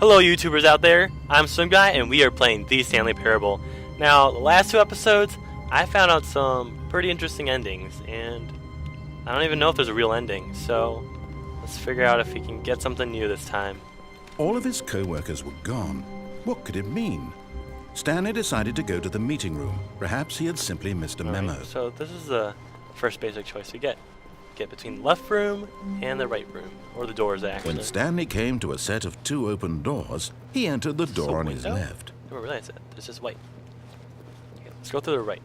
Hello YouTubers out there, I'm SwimGuy and we are playing the Stanley Parable. Now, the last two episodes, I found out some pretty interesting endings, and I don't even know if there's a real ending, so let's figure out if we can get something new this time. All of his co-workers were gone. What could it mean? Stanley decided to go to the meeting room. Perhaps he had simply missed a memo. Right, so this is the first basic choice we get. Get between the left room and the right room, or the doors actually. When Stanley came to a set of two open doors, he entered the door on his left. I didn't realize that. It's just white. Okay, let's go to the right.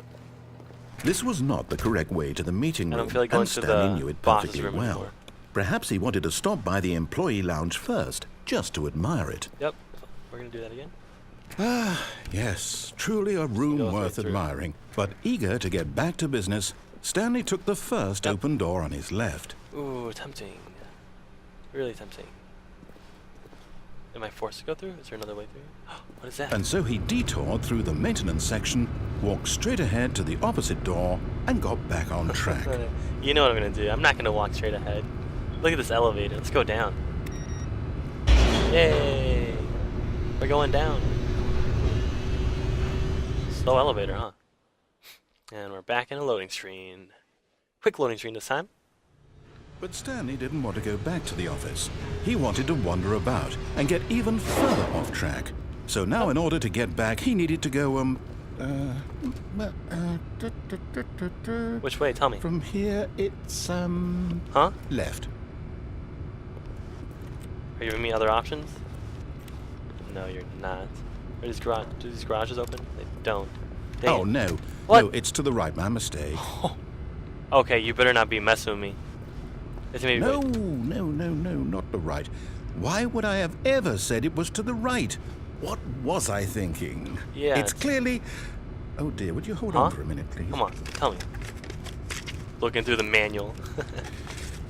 This was not the correct way to the meeting room, I don't feel like going and to Stanley the knew it boss's perfectly room well. anymore. Perhaps he wanted to stop by the employee lounge first, just to admire it. Yep, we're gonna do that again. Ah, yes, truly a room worth admiring. But eager to get back to business, Stanley took the first open door on his left. Ooh, tempting. Really tempting. Am I forced to go through? Is there another way through? What is that? And so he detoured through the maintenance section, walked straight ahead to the opposite door, and got back on track. You know what I'm gonna do. I'm not gonna walk straight ahead. Look at this elevator. Let's go down. Yay! We're going down. Slow elevator, huh? And we're back in a loading screen. Quick loading screen this time. But Stanley didn't want to go back to the office. He wanted to wander about and get even further off track. So now in order to get back, he needed to go, Which way? Tell me. From here, it's, Huh? left. Are you giving me other options? No, you're not. Do these garages open? They don't. Dang Oh, it. no. What? No, it's to the right. My mistake. Okay, you better not be messing with me. It's me. No, not the right. Why would I have ever said it was to the right? What was I thinking? Yeah, It's clearly... Oh, dear, would you hold on for a minute, please? Come on, tell me. Looking through the manual.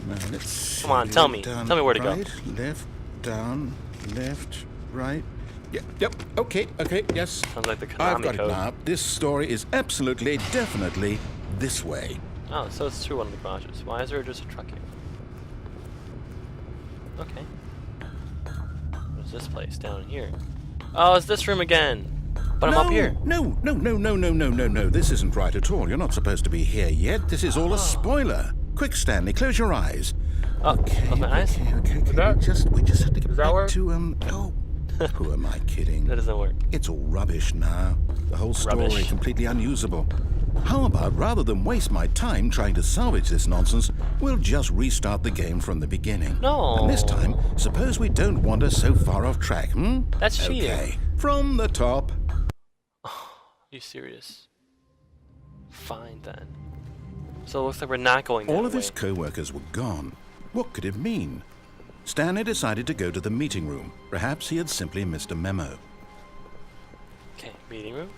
No, let's Come on, tell me. Tell me where to go. Right, left, down, left, right. Yep, okay, yes. Sounds like the Konami I've got code. it now. This story is absolutely, definitely this way. Oh, so it's through one of the garages. Why is there just a truck here? Okay. What's this place down here? Oh, it's this room again. But I'm up here. No. This isn't right at all. You're not supposed to be here yet. This is all a spoiler. Quick, Stanley, close your eyes. Oh, close my eyes? Okay. We just have to get back to, oh. Who am I kidding? That doesn't work. It's all rubbish now. The whole story Rubbish. completely unusable. How about, rather than waste my time trying to salvage this nonsense, we'll just restart the game from the beginning. No. And this time, suppose we don't wander so far off track, That's cheating. Okay, from the top. You serious? Fine then. So it looks like we're not going that All of way. his co-workers were gone. What could it mean? Stanley decided to go to the meeting room. Perhaps he had simply missed a memo. Okay, meeting room.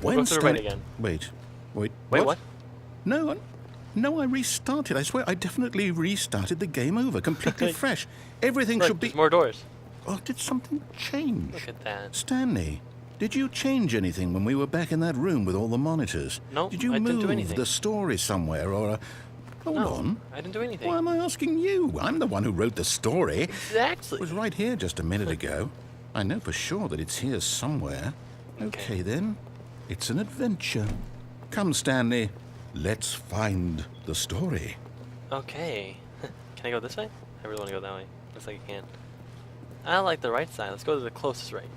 When We'll go to the right again. Wait, What? No, I restarted. I swear, I definitely restarted the game over, completely fresh. Everything Look, should be... there's more doors. Oh, did something change? Look at that. Stanley, did you change anything when we were back in that room with all the monitors? No, Did you I didn't do move anything. the story somewhere or... Hold No, on. I didn't do anything. Why am I asking you? I'm the one who wrote the story. Exactly. It was right here just a minute ago. I know for sure that it's here somewhere. Okay, then. It's an adventure. Come, Stanley. Let's find the story. Okay. Can I go this way? I really want to go that way. Looks like I can. I like the right side. Let's go to the closest right.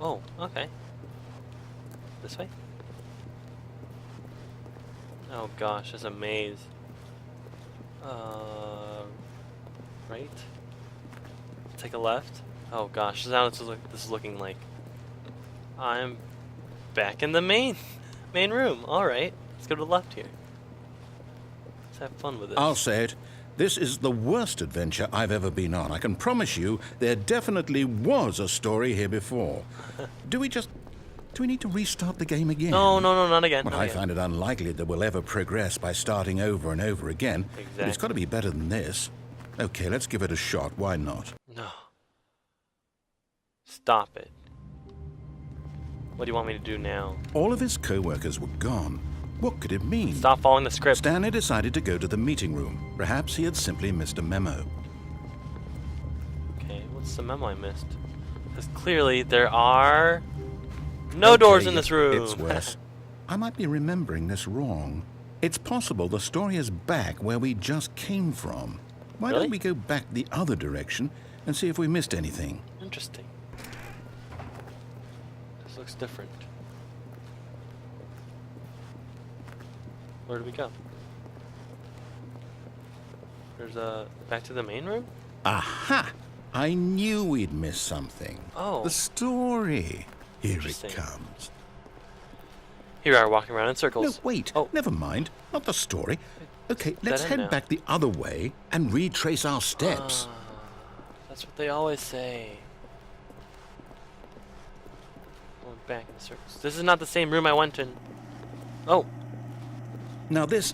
Oh, okay. This way? Oh gosh, there's a maze. Right? Take a left. Oh gosh, now this is looking like I'm back in the main room. Alright, let's go to the left here. Let's have fun with this. I'll say it. This is the worst adventure I've ever been on. I can promise you there definitely was a story here before. Do we need to restart the game again? No, not again. Well, not I again. find it unlikely that we'll ever progress by starting over and over again. Exactly. But it's got to be better than this. Okay, let's give it a shot. Why not? No. Stop it. What do you want me to do now? All of his co-workers were gone. What could it mean? Stop following the script. Stanley decided to go to the meeting room. Perhaps he had simply missed a memo. What's the memo I missed? Because clearly there are no doors in this room. It's worse. I might be remembering this wrong. It's possible the story is back where we just came from. Why Really? don't we go back the other direction and see if we missed anything? Interesting. This looks different. Where do we go? There's back to the main room? Aha! I knew we'd miss something. Oh. The story. Here it Interesting. comes. Here we are walking around in No, circles. wait. Oh. Never mind. Not the story. Okay, let's end head now. back the other way and retrace our steps. That's what they always say. Going back in circles. This is not the same room I went in. Oh, Now this...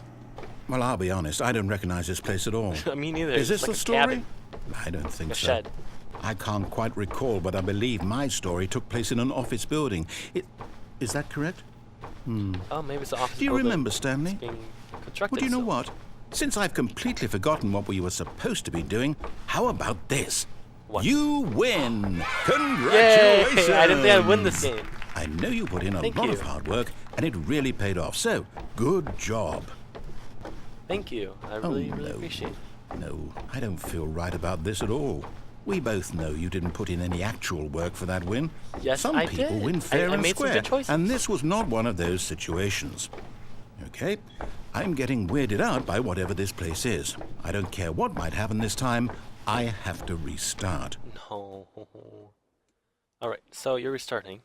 Well, I'll be honest. I don't recognize this place at all. me neither. Is this It's like the a story? cabin, I don't think a so. shed. I can't quite recall, but I believe my story took place in an office building. Is that correct? Oh, maybe it's the office Do you building remember, Stanley? being constructed. Well, do you know still. what? Since I've completely forgotten what we were supposed to be doing, how about this? What? You win! Congratulations! Yay! I didn't think I'd win this game. I know you put in a Thank lot you. of hard work, and it really paid off. So, good job. Thank you. I really no. appreciate it. No, I don't feel right about this at all. We both know you didn't put in any actual work for that win. Yes, Some I people did. win fair I and made some square, good choices. and this was not one of those situations. Okay, I'm getting weirded out by whatever this place is. I don't care what might happen this time. I have to restart. No. Alright, so you're restarting.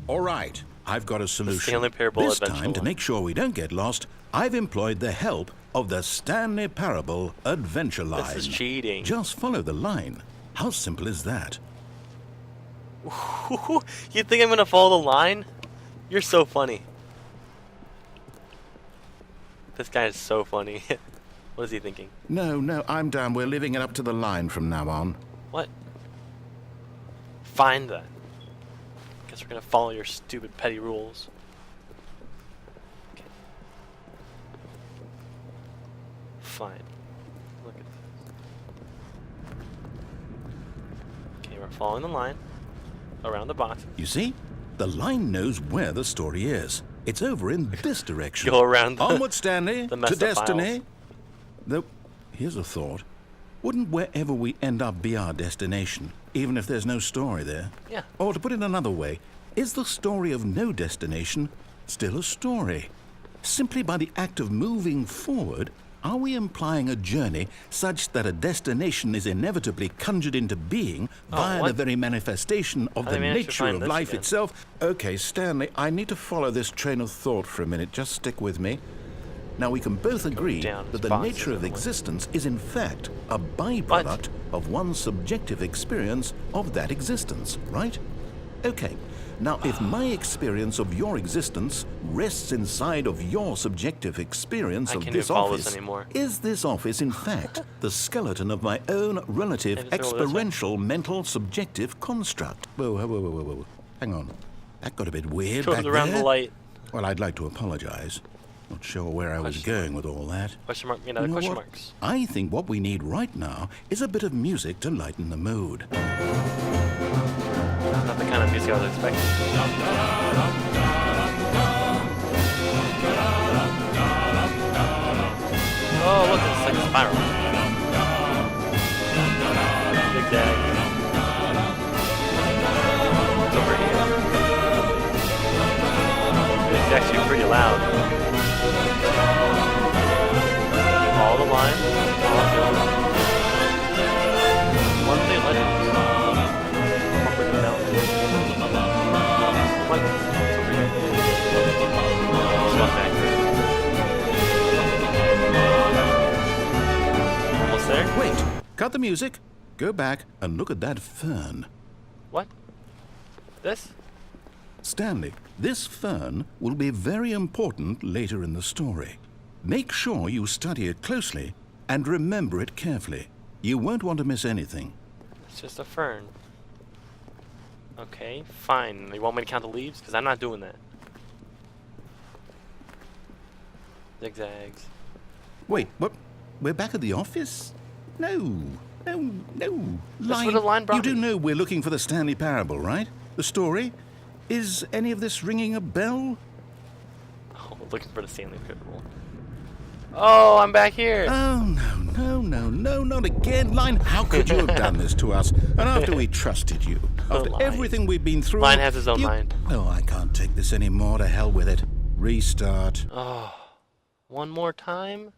All right, I've got a solution. Stanley Parable this Adventure time, to Line. make sure we don't get lost, I've employed the help of the Stanley Parable Adventure Line. This is cheating. Just follow the line. How simple is that? You think I'm gonna follow the line? You're so funny. This guy is so funny. What is he thinking? No, I'm down. We're living it up to the line from now on. What? Fine then. Guess we're gonna follow your stupid petty rules. Okay. Fine. Look at this. Okay, we're following the line around the box. You see? The line knows where the story is. It's over in this direction. Go around the, Onward, Stanley, the to messed up destiny. files. Though, here's a thought. Wouldn't wherever we end up be our destination, even if there's no story there? Yeah. Or to put it another way, is the story of no destination still a story? Simply by the act of moving forward, are we implying a journey such that a destination is inevitably conjured into being via the what? very manifestation of How the did I manage to nature find of this life again? itself? Okay, Stanley, I need to follow this train of thought for a minute. Just stick with me. Now, we can both agree down that his the boxes nature of and what- existence is in fact a byproduct of one's subjective experience of that existence, right? Okay. Now, if my experience of your existence rests inside of your subjective experience I of can't this even follow this office, anymore. is this office in fact the skeleton of my own relative Maybe throw it this way? experiential mental subjective construct? Whoa. Hang on. That got a bit weird Goes back around there. the light. Well, I'd like to apologize. Not sure where I was Question going with all that. Question mark, you know, You know question what? marks. I think what we need right now is a bit of music to lighten the mood. Not the kind of music I was expecting. Oh, look, it's like a spiral. Zigzag. It's over here. It's actually pretty loud. All the line. One thing like up and down. What? It's over here. Just one back. Almost there? Wait, cut the music. Go back and look at that fern. What? This? Stanley, this fern will be very important later in the story. Make sure you study it closely and remember it carefully. You won't want to miss anything. It's just a fern. Okay, fine. You want me to count the leaves? Because I'm not doing that. Zigzags. Wait, what? We're back at the office? No, No, no. That's where the line brought You do me. know we're looking for the Stanley Parable, right? The story? Is any of this ringing a bell? Oh, looking for the Stanley Parable. Oh, I'm back here. Oh, no, not again. Line, how could you have done this to us? And after we trusted you, after Line. everything we've been through... Line has his own mind. Oh, I can't take this anymore. To hell with it. Restart. Oh, one more time?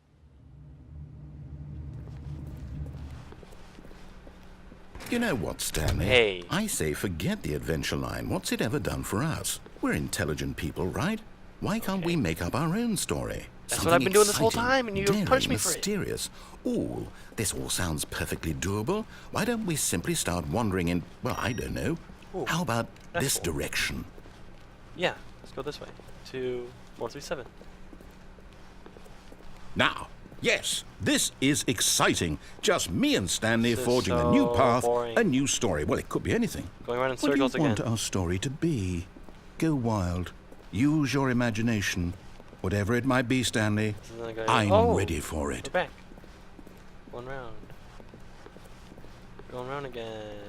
You know what, Stanley? Hey. I say forget the adventure line. What's it ever done for us? We're intelligent people, right? Why can't we make up our own story? That's what I've been doing this whole Exciting, time, and you daring, punished me for it. mysterious. Ooh, this all sounds perfectly doable. Why don't we simply start wandering in, well, I don't know. Ooh, How about that's this cool. direction? Yeah, let's go this way. 437. Now, yes, this is exciting. Just me and Stanley This is forging a new so path, boring. a new story. Well, it could be anything. Going around in What do you circles again. want our story to be? Go wild. Use your imagination. Whatever it might be, Stanley, This isn't gonna go- I'm Oh, ready for it. We're back. One round. Going around again.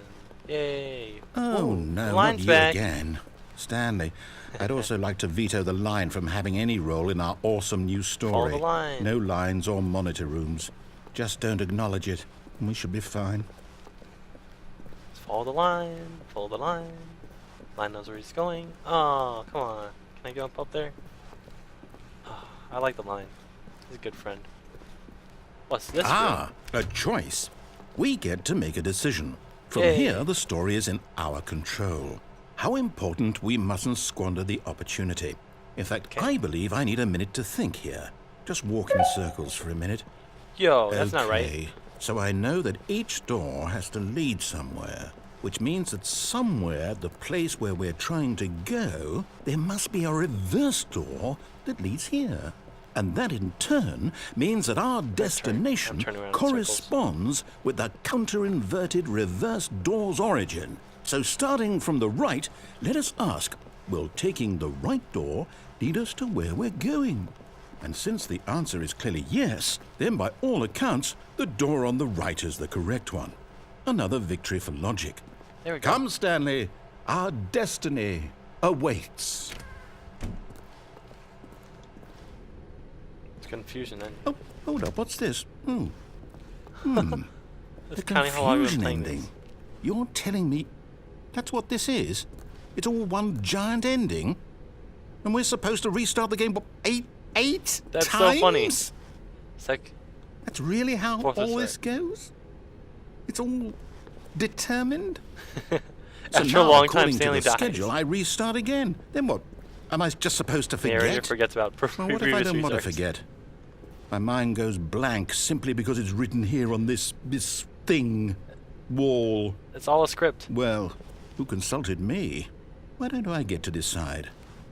Yay. Oh, Ooh, no, the not line's you back. again. Stanley, I'd also like to veto the line from having any role in our awesome new story. Follow the line. No lines or monitor rooms. Just don't acknowledge it, and we should be fine. Let's follow the line. Follow the line. Line knows where he's going. Oh, come on. Can I jump up there? Oh, I like the line. He's a good friend. What's this room? A choice. We get to make a decision. From Yay. here, the story is in our control. How important we mustn't squander the opportunity. In fact, Okay. I believe I need a minute to think here. Just walk in circles for a minute. Yo, that's not right. Okay, so I know that each door has to lead somewhere, which means that somewhere at the place where we're trying to go, there must be a reverse door that leads here. And that in turn means that our destination turning around in circles. corresponds with the counter-inverted reverse door's origin. So starting from the right, let us ask, will taking the right door lead us to where we're going? And since the answer is clearly yes, then by all accounts, the door on the right is the correct one. Another victory for logic. There we go. Come, Stanley, our destiny awaits. It's confusion then. Oh, hold up, what's this? That's The kind of how I've been confusion playing ending. this. You're telling me that's what this is? It's all one giant ending? And we're supposed to restart the game, what, eight That's times? so funny. It's like, That's really how Fourth all is this goes? It's all determined? after now, a long time, according Stanley to the dies. schedule, I restart again. Then what? Am I just supposed to forget? Narrator forgets about Well, what if I previous don't want to restarts. forget? My mind goes blank simply because it's written here on this thing, wall. It's all a script. Well, who consulted me? Why don't I get to decide?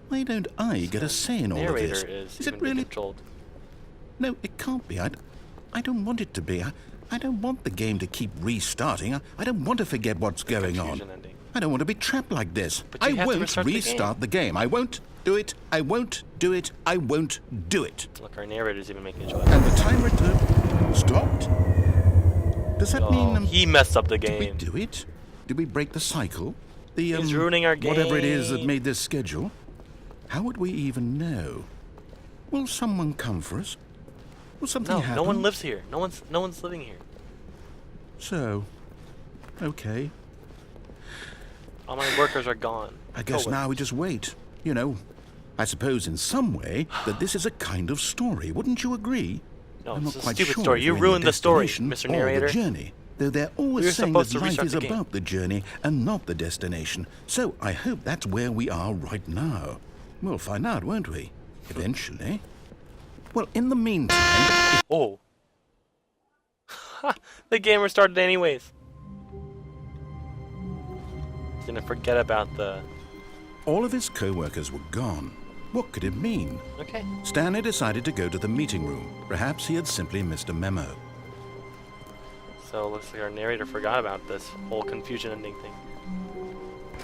Why don't I get a say in all of Narrator this? is Is even it really? controlled. No, it can't be. I don't want it to be. I don't want the game to keep restarting. I don't want to forget what's going on. Confusion ending. I don't want to be trapped like this. But you I have to won't restart the game. restart the game. I won't do it. I won't do it. I won't do it. Look, our narrator's even making a choice. And the timer stopped. Does that mean He messed up the did we game. do it? Did we break the cycle? The He's ruining our whatever it is that game. made this schedule. How would we even know? Will someone come for us? Will something No, happen? no one lives here. No one's living here. So, okay. All my workers are gone. I guess Oh, now we just wait. You know, I suppose in some way that this is a kind of story. Wouldn't you agree? No, I'm it's not a quite stupid sure story. if You we're in the ruined the story, destination Mr. or Narrator. the journey. Though they're always You're saying that supposed to life restart is the game. about the journey and not the destination. So I hope that's where we are right now. We'll find out, won't we? Eventually. Well, in the meantime, Oh. The game restarted anyways. He's gonna forget about the... all of his co-workers were gone. What could it mean? Okay. Stanley decided to go to the meeting room. Perhaps he had simply missed a memo. So it looks like our narrator forgot about this whole confusion ending thing.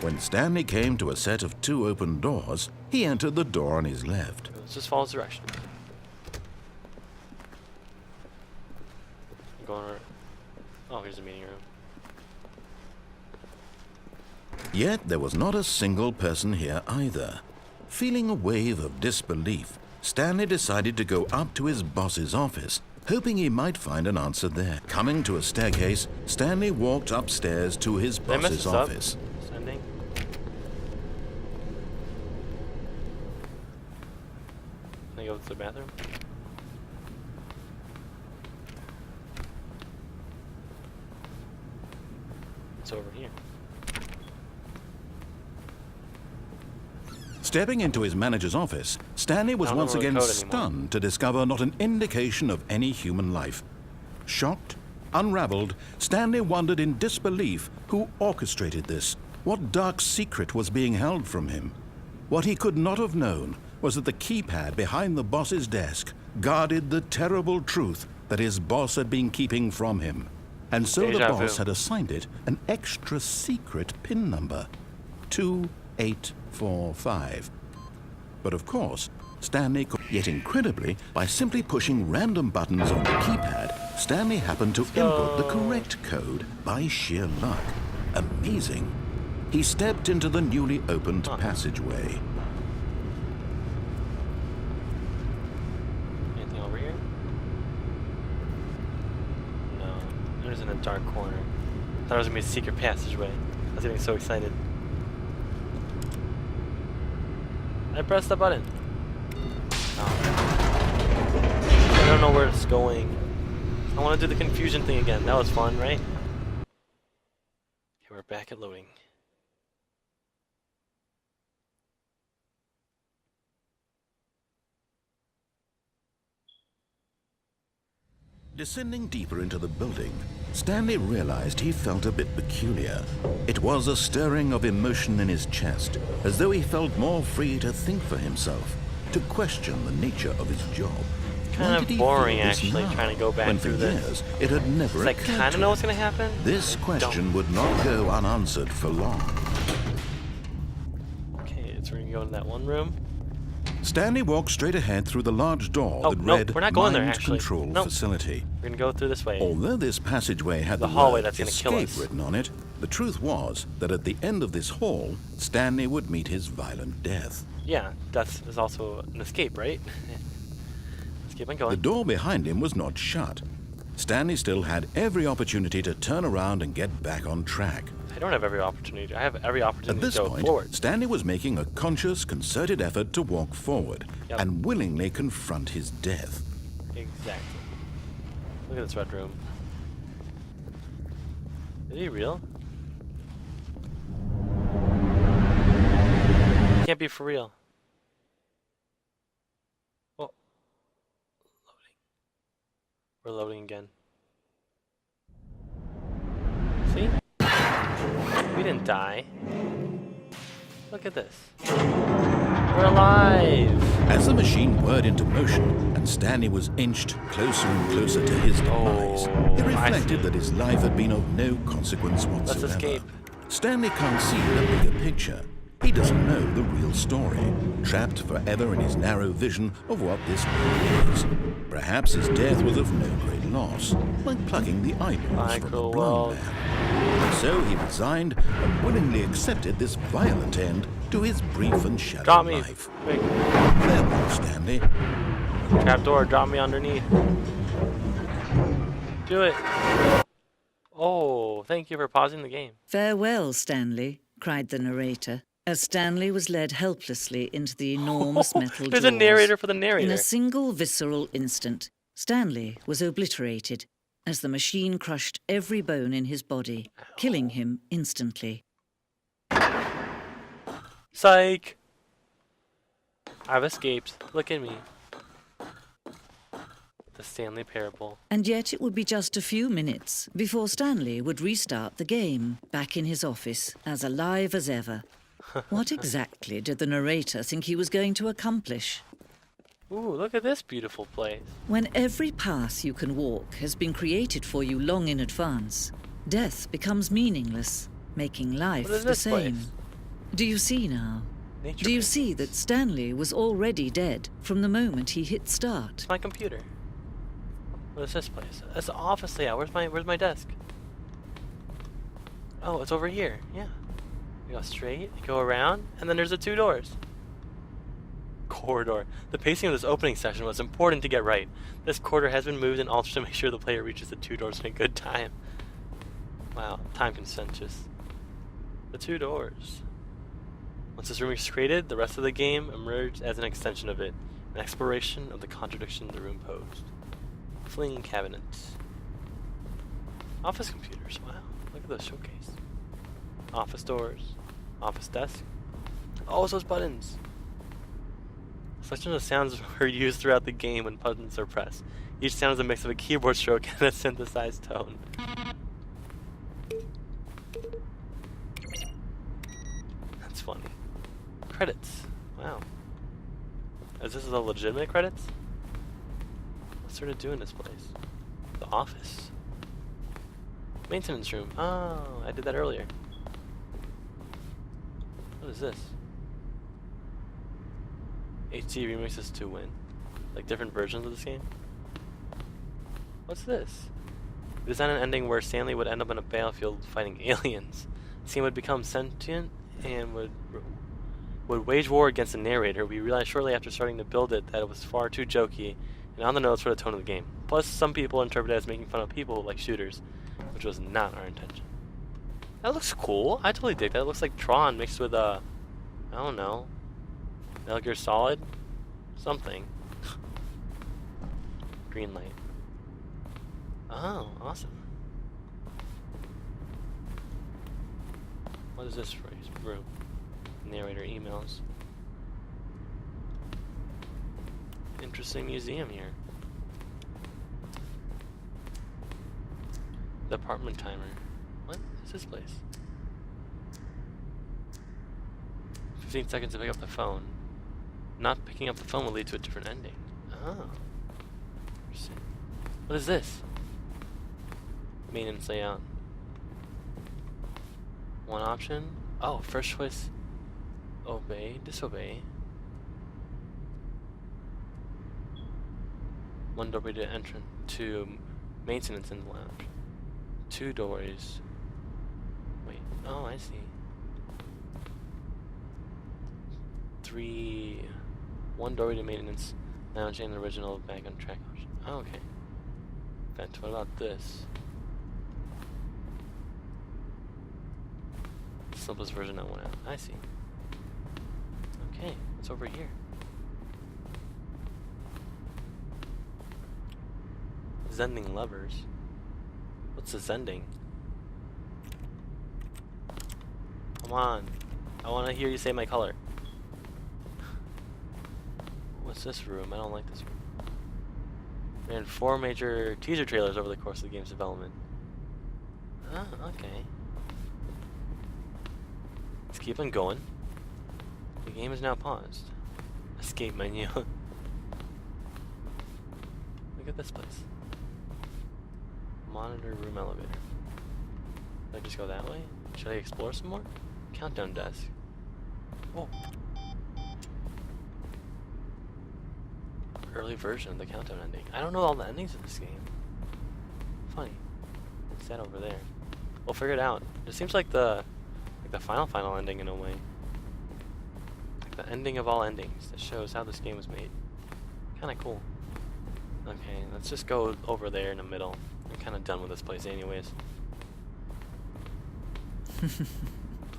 When Stanley came to a set of 2 open doors, he entered the door on his left. Let's just follow his direction. I'm going right. Oh, here's a meeting room. Yet there was not a single person here either. Feeling a wave of disbelief, Stanley decided to go up to his boss's office, hoping he might find an answer there. Coming to a staircase, Stanley walked upstairs to his Did I mess boss's this up? office. Sending. Can I go to the bathroom? It's over here. Stepping into his manager's office, Stanley was I don't once know the again code anymore. stunned to discover not an indication of any human life. Shocked, unraveled, Stanley wondered in disbelief who orchestrated this. What dark secret was being held from him? What he could not have known was that the keypad behind the boss's desk guarded the terrible truth that his boss had been keeping from him. And so the Deja boss vu. had assigned it an extra secret PIN number, 2845. But of course, Stanley could, yet incredibly, by simply pushing random buttons on the keypad, Stanley happened to input the correct code by sheer luck. Amazing. He stepped into the newly opened passageway. Anything over here? No. It was in a dark corner. I thought it was gonna be a secret passageway. I was getting so excited. I pressed the button. Oh. I don't know where it's going. I want to do the confusion thing again. That was fun, right? Okay, we're back at loading. Descending deeper into the building, Stanley realized he felt a bit peculiar. It was a stirring of emotion in his chest, as though he felt more free to think for himself, to question the nature of his job. Kind Why of did he boring, feel this actually, now, trying to go back when for through this. years it had never I occurred kind of to know him. what's gonna happen. This question would not go unanswered for long. Okay, so we're gonna go in that one room. Stanley walked straight ahead through the large door Oh, that no, read we're not going there, Mind actually. Control Nope. Facility. We're gonna go through this way. Although this passageway had The the hallway word that's gonna kill escape us. written on it, the truth was that at the end of this hall, Stanley would meet his violent death. Yeah, that's is also an escape, right? Let's keep on The going. door behind him was not shut. Stanley still had every opportunity to turn around and get back on track. I don't have every opportunity. I have every At opportunity this to go point, forward. Stanley was making a conscious, concerted effort to walk forward Yep. and willingly confront his death. Exactly. Look at this red room. Is he real? Can't be for real. Oh. Loading. We're loading again. See? We didn't die. Look at this. We're alive! As the machine whirred into motion and Stanley was inched closer and closer to his demise, Oh, it I reflected see. that his life had been of no consequence whatsoever. escape. Stanley can't see the bigger picture. He doesn't know the real story, trapped forever in his narrow vision of what this world is. Perhaps his death was of no great loss, like plucking the eyeballs from a Micro blind world. man. So he resigned and willingly accepted this violent end to his brief and shallow Drop me! life. Quick. Farewell, Stanley. Trapdoor, drop me underneath. Do it! Oh, thank you for pausing the game. "Farewell, Stanley," cried the narrator, as Stanley was led helplessly into the enormous metal There's jaws. a narrator for the In narrator. a single visceral instant, Stanley was obliterated as the machine crushed every bone in his body, killing him instantly. Psych! I've escaped. Look at me. The Stanley Parable. And yet it would be just a few minutes before Stanley would restart the game, back in his office, as alive as ever. What exactly did the narrator think he was going to accomplish? Ooh, look at this beautiful place. When every path you can walk has been created for you long in advance, death becomes meaningless, making life What is the this same. place? Do you see now? Nature Do you place. see that Stanley was already dead from the moment he hit start? It's my computer. What is this place? That's the office layout. Where's my desk? Oh, it's over here. Yeah. You go straight, you go around, and then there's the 2 doors. Corridor. The pacing of this opening session was important to get right. This corridor has been moved and altered to make sure the player reaches the 2 doors in a good time. Wow, time conscientious. The 2 doors. Once this room is created, the rest of the game emerged as an extension of it, an exploration of the contradiction the room posed. Fling cabinets. Office computers, wow, look at the showcase. Office doors, office desk. Oh, it's those buttons. Selection of sounds were used throughout the game when buttons are pressed. Each sound is a mix of a keyboard stroke and a synthesized tone. That's funny. Credits. Wow. Is this the legitimate credits? What's there to do in this place? The office. Maintenance room. Oh, I did that earlier. What is this? HD remixes to win. Like different versions of this game? What's this? We designed an ending where Stanley would end up on a battlefield fighting aliens. The scene would become sentient and would wage war against the narrator. We realized shortly after starting to build it that it was far too jokey and on the nose for the tone of the game. Plus, some people interpret it as making fun of people like shooters, which was not our intention. That looks cool. I totally dig that. It looks like Tron mixed with I don't know, Metal Gear Solid? Something. Green light. Oh, awesome. What is this for room? Narrator emails. Interesting museum here. The apartment timer. What is this place? 15 seconds to pick up the phone. Not picking up the phone will lead to a different ending. Oh. Interesting. What is this? Maintenance layout. One option. Oh, first choice. Obey, disobey. One doorway to entrance to maintenance in the lounge. 2 doors. Wait. Oh, I see. 3. 1 doorway to maintenance lounge and the original back on track option. Oh, okay. Vent. What about this? Simplest version that went out. I see. Okay, what's over here? Zending levers. What's the zending? Come on. I want to hear you say my color. What's this room? I don't like this room. We had 4 major teaser trailers over the course of the game's development. Ah, okay. Let's keep on going. The game is now paused. Escape menu. Look at this place. Monitor room elevator. Should I just go that way? Should I explore some more? Countdown desk. Whoa. Early version of the countdown ending. I don't know all the endings of this game. Funny. What's that over there? We'll figure it out. It seems like the final ending in a way. Like the ending of all endings that shows how this game was made. Kinda cool. Okay, let's just go over there in the middle. I'm kinda done with this place anyways.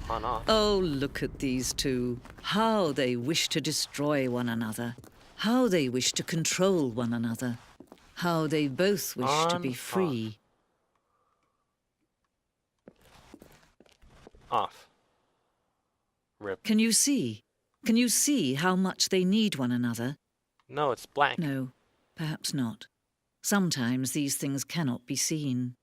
On off. Oh, look at these two. How they wish to destroy one another. How they wish to control one another. How they both wish to be free. Off. Rip. Can you see? Can you see how much they need one another? No, it's black. No, perhaps not. Sometimes these things cannot be seen.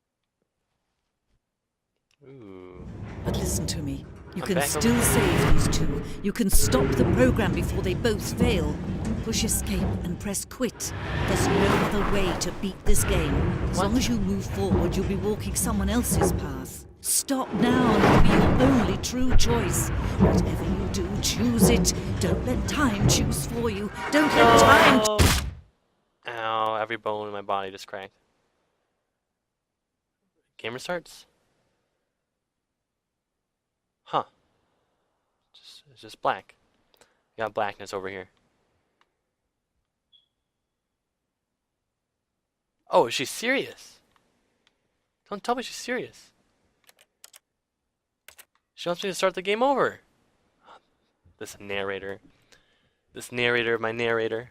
Ooh. But listen to me. You I'm can back still over- save these two. You can stop the program before they both fail. Push escape and press quit. There's no other way to beat this game. As long as you move forward, you'll be walking someone else's path. Stop now and it'll be your only true choice. Whatever you do, choose it. Don't let time choose for you. Don't let time... Oh. Ow, every bone in my body just cracked. Game restarts? It's just black. We got blackness over here. Oh, she's serious. Don't tell me she's serious. She wants me to start the game over. This narrator. This narrator, my narrator.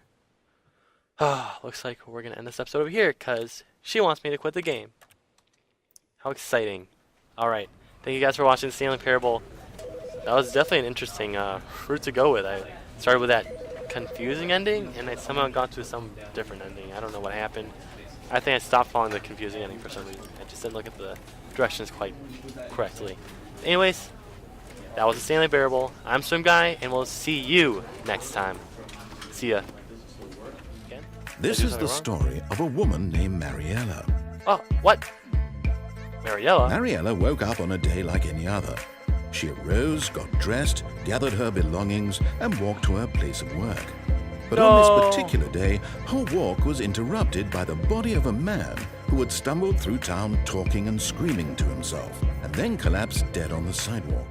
Ah, looks like we're gonna end this episode over here because she wants me to quit the game. How exciting. Alright. Thank you guys for watching Stanley Parable. That was definitely an interesting route to go with. I started with that confusing ending and I somehow got to some different ending. I don't know what happened. I think I stopped following the confusing ending for some reason. I just didn't look at the directions quite correctly. Anyways, that was the Stanley Parable. I'm SwimGuy, and we'll see you next time. See ya. Again? This is the story of a woman named Mariella. Oh, what? Mariella? Mariella woke up on a day like any other. She arose, got dressed, gathered her belongings, and walked to her place of work. But on this particular day, her walk was interrupted by the body of a man who had stumbled through town talking and screaming to himself, and then collapsed dead on the sidewalk.